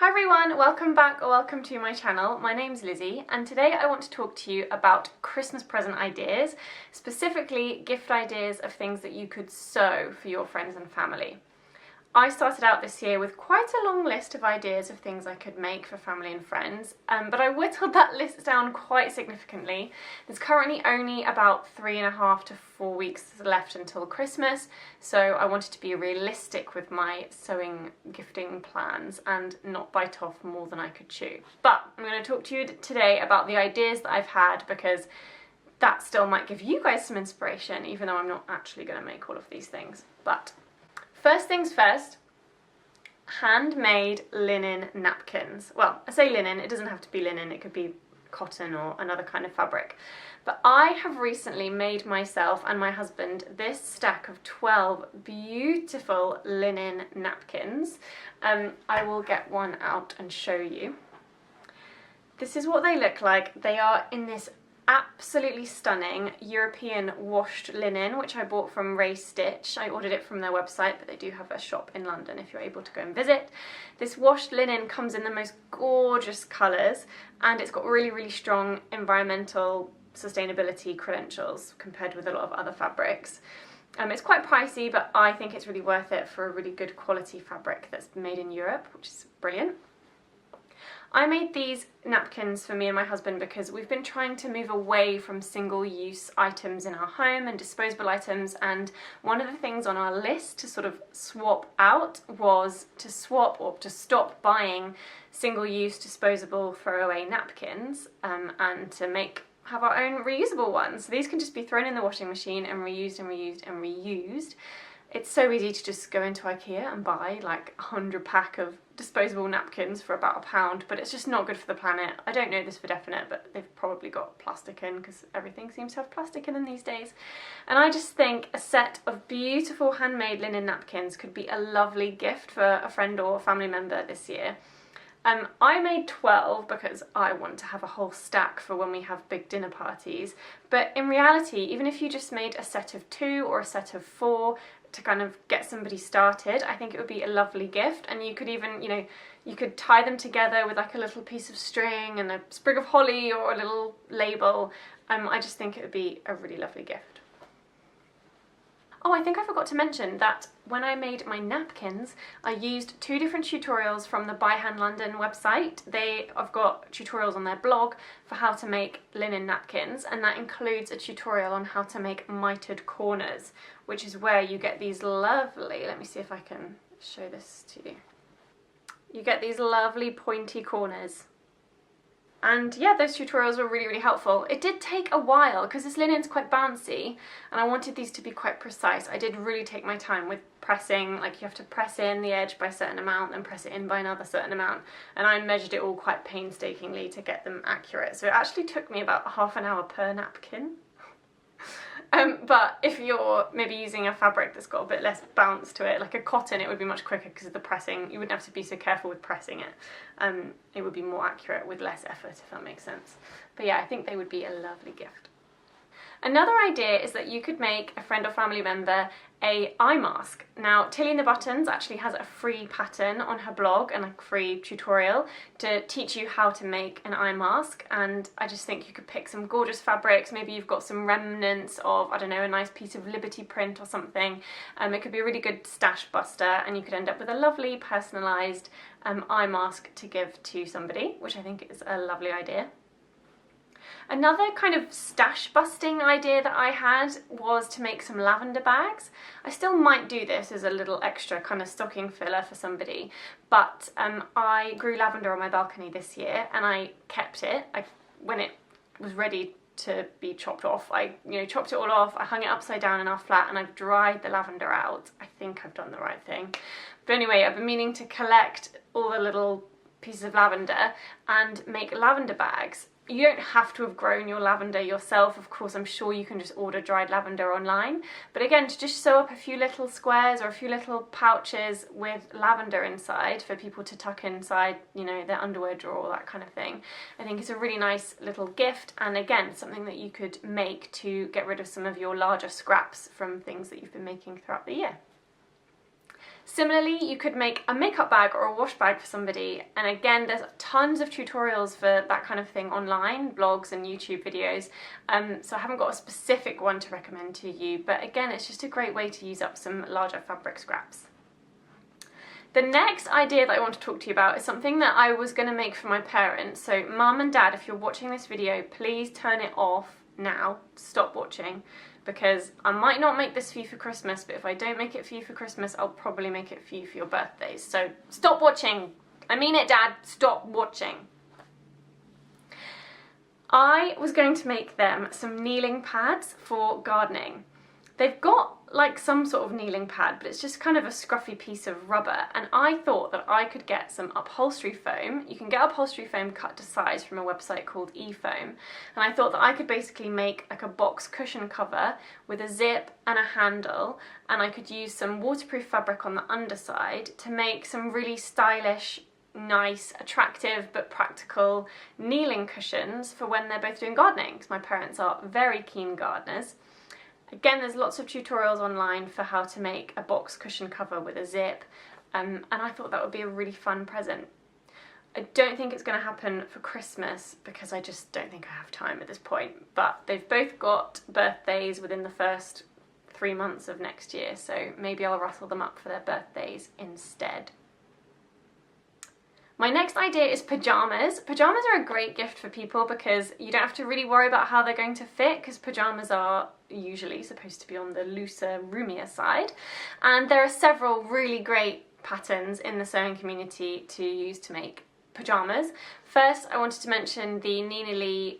Hi everyone, welcome back or welcome to my channel. My name's Lizzie and today I want to talk to you about Christmas present ideas, specifically gift ideas of things that you could sew for your friends and family. I started out this year with quite a long list of ideas of things I could make for family and friends, but I whittled that list down quite significantly. There's currently only about 3.5 to 4 weeks left until Christmas, so I wanted to be realistic with my sewing gifting plans and not bite off more than I could chew. But I'm going to talk to you today about the ideas that I've had, because that still might give you guys some inspiration, even though I'm not actually going to make all of these things. But first things first, handmade linen napkins. Well, I say linen, it doesn't have to be linen, it could be cotton or another kind of fabric. But I have recently made myself and my husband this stack of 12 beautiful linen napkins. I will get one out and show you. This is what they look like. They are in this absolutely stunning European washed linen, which I bought from Ray Stitch. I ordered it from their website, but they do have a shop in London if you're able to go and visit. This washed linen comes in the most gorgeous colours, and it's got really strong environmental sustainability credentials compared with a lot of other fabrics. It's quite pricey, but I think it's really worth it for a really good quality fabric that's made in Europe, which is brilliant. I made these napkins for me and my husband because we've been trying to move away from single-use items in our home and disposable items, and one of the things on our list to sort of swap out was to swap or to stop buying single-use disposable throwaway napkins and to have our own reusable ones. So these can just be thrown in the washing machine and reused and reused and reused. It's so easy to just go into IKEA and buy like 100 pack of disposable napkins for about £1, but it's just not good for the planet. I don't know this for definite, but they've probably got plastic in because everything seems to have plastic in them these days. And I just think a set of beautiful handmade linen napkins could be a lovely gift for a friend or a family member this year. I made 12 because I want to have a whole stack for when we have big dinner parties, but in reality, even if you just made a set of 2 or a set of 4 to kind of get somebody started, I think it would be a lovely gift. And you could even, you could tie them together with like a little piece of string and a sprig of holly or a little label. I just think it would be a really lovely gift. Oh, I think I forgot to mention that when I made my napkins, I used 2 different tutorials from the By Hand London website. I've got tutorials on their blog for how to make linen napkins, and that includes a tutorial on how to make mitered corners, which is where you get these lovely, let me see if I can show this to you. You get these lovely pointy corners. And yeah, those tutorials were really helpful. It did take a while because this linen's quite bouncy and I wanted these to be quite precise. I did really take my time with pressing, like you have to press in the edge by a certain amount and press it in by another certain amount, and I measured it all quite painstakingly to get them accurate. So it actually took me about half an hour per napkin. But if you're maybe using a fabric that's got a bit less bounce to it, like a cotton, it would be much quicker because of the pressing. You wouldn't have to be so careful with pressing it. It would be more accurate with less effort, if that makes sense. But yeah, I think they would be a lovely gift. Another idea is that you could make a friend or family member a eye mask. Now, Tilly and the Buttons actually has a free pattern on her blog and a free tutorial to teach you how to make an eye mask, and I just think you could pick some gorgeous fabrics. Maybe you've got some remnants of, I don't know, a nice piece of Liberty print or something. It could be a really good stash buster, and you could end up with a lovely personalised eye mask to give to somebody, which I think is a lovely idea. Another kind of stash busting idea that I had was to make some lavender bags. I still might do this as a little extra kind of stocking filler for somebody, but I grew lavender on my balcony this year and I kept it. When it was ready to be chopped off, I chopped it all off, I hung it upside down in our flat, and I've dried the lavender out. I think I've done the right thing. But anyway, I've been meaning to collect all the little pieces of lavender and make lavender bags. You don't have to have grown your lavender yourself, of course. I'm sure you can just order dried lavender online, but again, to just sew up a few little squares or a few little pouches with lavender inside for people to tuck inside, their underwear drawer, that kind of thing, I think it's a really nice little gift, and again, something that you could make to get rid of some of your larger scraps from things that you've been making throughout the year. Similarly, you could make a makeup bag or a wash bag for somebody, and again, there's tons of tutorials for that kind of thing online, blogs and YouTube videos, so I haven't got a specific one to recommend to you, but again, it's just a great way to use up some larger fabric scraps. The next idea that I want to talk to you about is something that I was going to make for my parents. So mum and dad, if you're watching this video, please turn it off now, stop watching, because I might not make this for you for Christmas, but if I don't make it for you for Christmas, I'll probably make it for you for your birthdays. So stop watching. I mean it, Dad, stop watching. I was going to make them some kneeling pads for gardening. They've got like some sort of kneeling pad, but it's just kind of a scruffy piece of rubber, and I thought that I could get some upholstery foam. You can get upholstery foam cut to size from a website called eFoam, and I thought that I could basically make like a box cushion cover with a zip and a handle, and I could use some waterproof fabric on the underside to make some really stylish, nice, attractive but practical kneeling cushions for when they're both doing gardening, because my parents are very keen gardeners. Again, there's lots of tutorials online for how to make a box cushion cover with a zip, and I thought that would be a really fun present. I don't think it's going to happen for Christmas because I just don't think I have time at this point, but they've both got birthdays within the first 3 months of next year, so maybe I'll rustle them up for their birthdays instead. My next idea is pajamas. Pajamas are a great gift for people because you don't have to really worry about how they're going to fit, because pajamas are usually supposed to be on the looser, roomier side. And there are several really great patterns in the sewing community to use to make pajamas. First, I wanted to mention the Nina Lee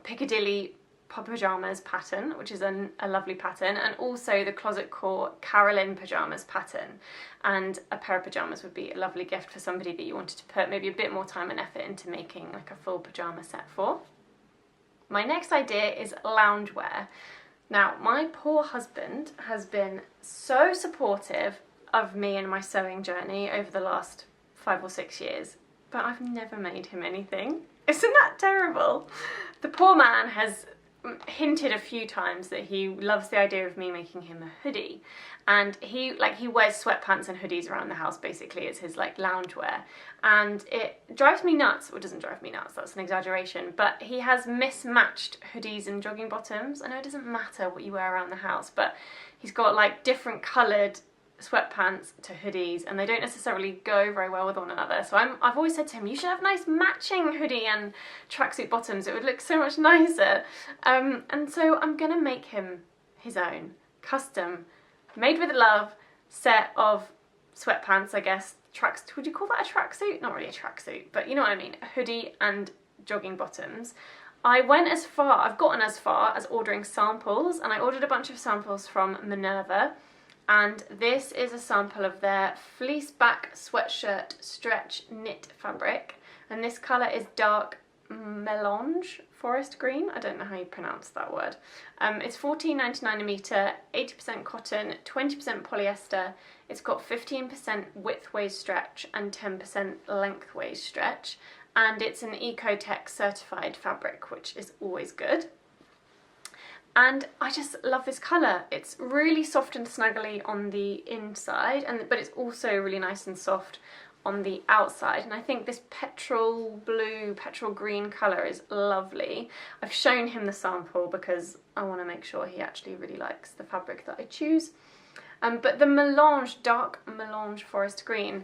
Piccadilly Pajamas pattern, which is a lovely pattern, and also the Closet Core Carolyn Pajamas pattern. And a pair of pajamas would be a lovely gift for somebody that you wanted to put maybe a bit more time and effort into making like a full pajama set for. My next idea is loungewear. Now, my poor husband has been so supportive of me and my sewing journey over the last 5 or 6 years, but I've never made him anything. Isn't that terrible? The poor man has hinted a few times that he loves the idea of me making him a hoodie, and he wears sweatpants and hoodies around the house basically as his like loungewear, and it drives me nuts. Well, it doesn't drive me nuts, that's an exaggeration, but he has mismatched hoodies and jogging bottoms. I know it doesn't matter what you wear around the house, but he's got like different coloured sweatpants to hoodies, and they don't necessarily go very well with one another. So I've always said to him, you should have nice matching hoodie and tracksuit bottoms, it would look so much nicer. And so I'm gonna make him his own custom, made with love set of sweatpants, I guess. Would you call that a tracksuit? Not really a tracksuit, but you know what I mean, a hoodie and jogging bottoms. I've gotten as far as ordering samples, and I ordered a bunch of samples from Minerva. And this is a sample of their fleece back sweatshirt stretch knit fabric, and this colour is dark melange forest green. I don't know how you pronounce that word. It's $14.99 a metre, 80% cotton, 20% polyester. It's got 15% widthways stretch and 10% lengthways stretch, and it's an Ecotech certified fabric, which is always good. And I just love this colour. It's really soft and snuggly on the inside, but it's also really nice and soft on the outside. And I think this petrol blue, petrol green colour is lovely. I've shown him the sample because I want to make sure he actually really likes the fabric that I choose. But the melange, dark melange forest green,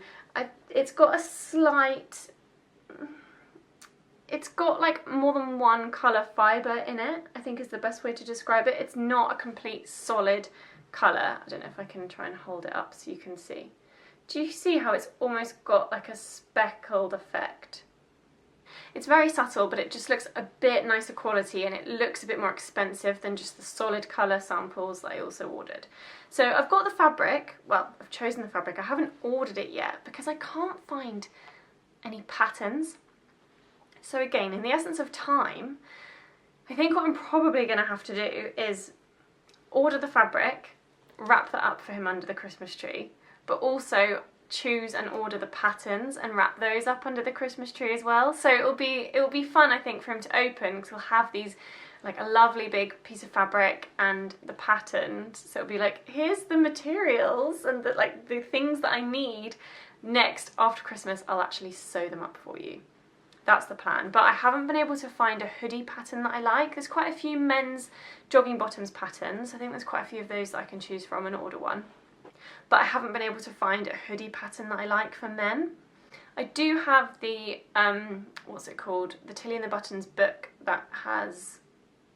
it's got a slight... It's got like more than one colour fibre in it, I think is the best way to describe it. It's not a complete solid colour. I don't know if I can try and hold it up so you can see. Do you see how it's almost got like a speckled effect? It's very subtle, but it just looks a bit nicer quality, and it looks a bit more expensive than just the solid colour samples that I also ordered. So I've got the fabric, well, I've chosen the fabric. I haven't ordered it yet because I can't find any patterns. So again, in the essence of time, I think what I'm probably going to have to do is order the fabric, wrap that up for him under the Christmas tree, but also choose and order the patterns and wrap those up under the Christmas tree as well. So it'll be fun, I think, for him to open, because he'll have these like a lovely big piece of fabric and the pattern. So it'll be like, here's the materials and the things that I need. Next, after Christmas, I'll actually sew them up for you. That's the plan. But I haven't been able to find a hoodie pattern that I like. There's quite a few men's jogging bottoms patterns. I think there's quite a few of those that I can choose from and order one. But I haven't been able to find a hoodie pattern that I like for men. I do have the, what's it called? The Tilly and the Buttons book that has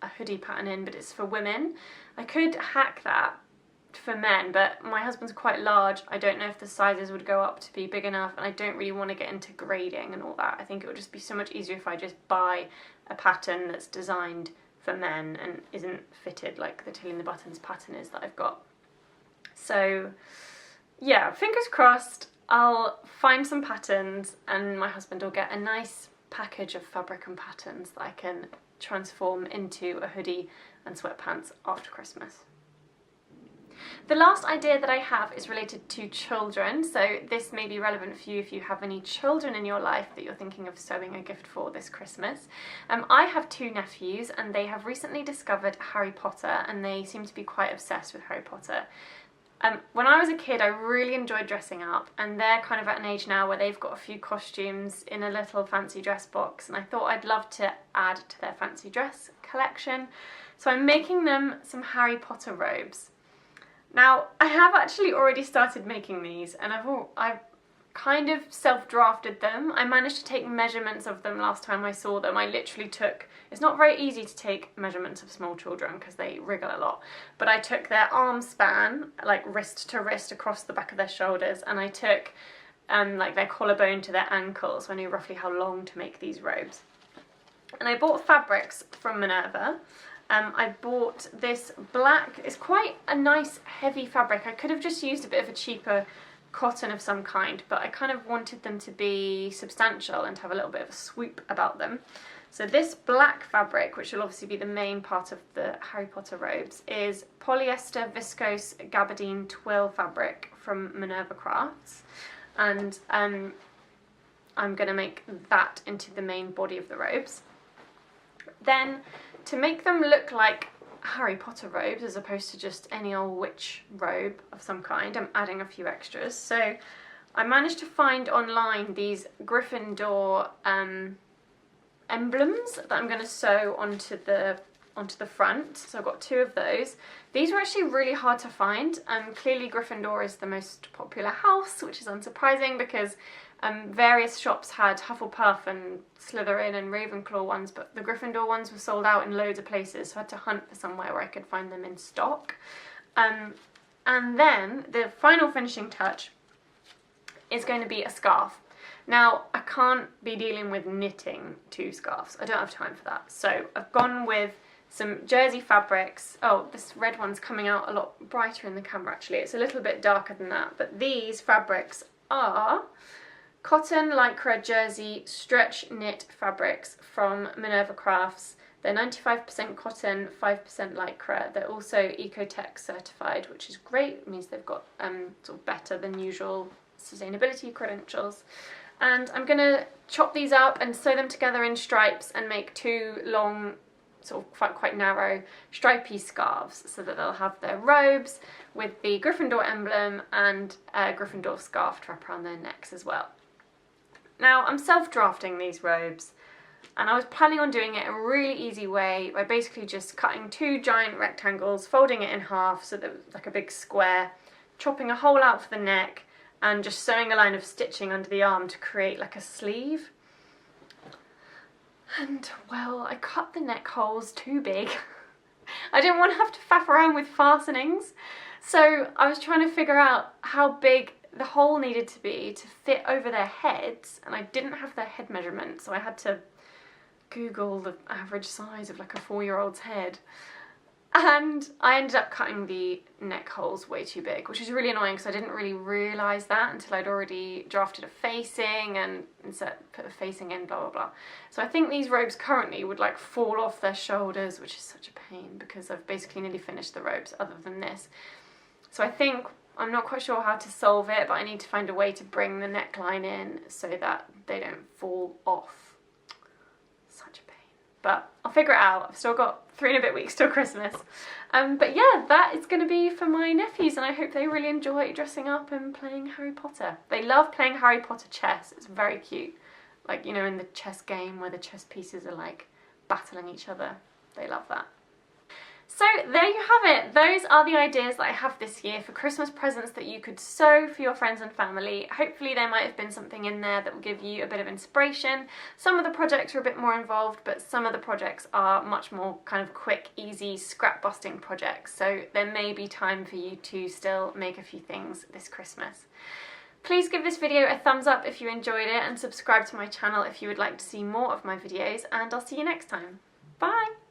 a hoodie pattern in, but it's for women. I could hack that for men, but my husband's quite large. I don't know if the sizes would go up to be big enough, and I don't really want to get into grading and all that. I think it would just be so much easier if I just buy a pattern that's designed for men and isn't fitted like the Tilly and the Buttons pattern is that I've got. So yeah, fingers crossed I'll find some patterns and my husband will get a nice package of fabric and patterns that I can transform into a hoodie and sweatpants after Christmas. The last idea that I have is related to children, so this may be relevant for you if you have any children in your life that you're thinking of sewing a gift for this Christmas. I have 2 nephews and they have recently discovered Harry Potter and they seem to be quite obsessed with Harry Potter. When I was a kid I really enjoyed dressing up, and they're kind of at an age now where they've got a few costumes in a little fancy dress box, and I thought I'd love to add to their fancy dress collection. So I'm making them some Harry Potter robes. Now, I have actually already started making these, and I've kind of self-drafted them. I managed to take measurements of them last time I saw them. I literally took, it's not very easy to take measurements of small children because they wriggle a lot, but I took their arm span, like wrist to wrist across the back of their shoulders, and I took like their collarbone to their ankle, so I knew roughly how long to make these robes. And I bought fabrics from Minerva. I bought this black, it's quite a nice heavy fabric. I could have just used a bit of a cheaper cotton of some kind, but I kind of wanted them to be substantial and to have a little bit of a swoop about them. So this black fabric, which will obviously be the main part of the Harry Potter robes, is polyester viscose gabardine twill fabric from Minerva Crafts, and I'm going to make that into the main body of the robes. Then, to make them look like Harry Potter robes as opposed to just any old witch robe of some kind, I'm adding a few extras. So I managed to find online these Gryffindor emblems that I'm going to sew onto the front. So I've got 2 of those. These were actually really hard to find. Clearly Gryffindor is the most popular house, which is unsurprising because various shops had Hufflepuff and Slytherin and Ravenclaw ones, but the Gryffindor ones were sold out in loads of places, so I had to hunt for somewhere where I could find them in stock. And then the final finishing touch is going to be a scarf. Now, I can't be dealing with knitting 2 scarves. I don't have time for that. So I've gone with some jersey fabrics. Oh, this red one's coming out a lot brighter in the camera actually. It's a little bit darker than that, but these fabrics are cotton, lycra, jersey, stretch knit fabrics from Minerva Crafts. They're 95% cotton, 5% lycra. They're also Ecotech certified, which is great. It means they've got sort of better than usual sustainability credentials. And I'm going to chop these up and sew them together in stripes and make 2 long, sort of quite narrow, stripy scarves, so that they'll have their robes with the Gryffindor emblem and a Gryffindor scarf to wrap around their necks as well. Now, I'm self-drafting these robes, and I was planning on doing it a really easy way by basically just cutting 2 giant rectangles, folding it in half so that it's like a big square, chopping a hole out for the neck, and just sewing a line of stitching under the arm to create like a sleeve. And, well, I cut the neck holes too big. I didn't want to have to faff around with fastenings, so I was trying to figure out how big the hole needed to be to fit over their heads, and I didn't have their head measurement, so I had to Google the average size of like a 4-year-old's head. And I ended up cutting the neck holes way too big, which is really annoying because I didn't really realise that until I'd already drafted a facing and put the facing in, blah blah blah. So I think these robes currently would like fall off their shoulders, which is such a pain because I've basically nearly finished the robes other than this. So I think, I'm not quite sure how to solve it, but I need to find a way to bring the neckline in so that they don't fall off. Such a pain. but I'll figure it out. I've still got 3 and a bit weeks till Christmas. But yeah, that is going to be for my nephews, and I hope they really enjoy dressing up and playing Harry Potter. They love playing Harry Potter chess. It's very cute. Like, you know, in the chess game where the chess pieces are like battling each other. They love that. So there you have it. Those are the ideas that I have this year for Christmas presents that you could sew for your friends and family. Hopefully there might have been something in there that will give you a bit of inspiration. Some of the projects are a bit more involved, but some of the projects are much more kind of quick, easy, scrap busting projects. So there may be time for you to still make a few things this Christmas. Please give this video a thumbs up if you enjoyed it, and subscribe to my channel if you would like to see more of my videos, and I'll see you next time. Bye!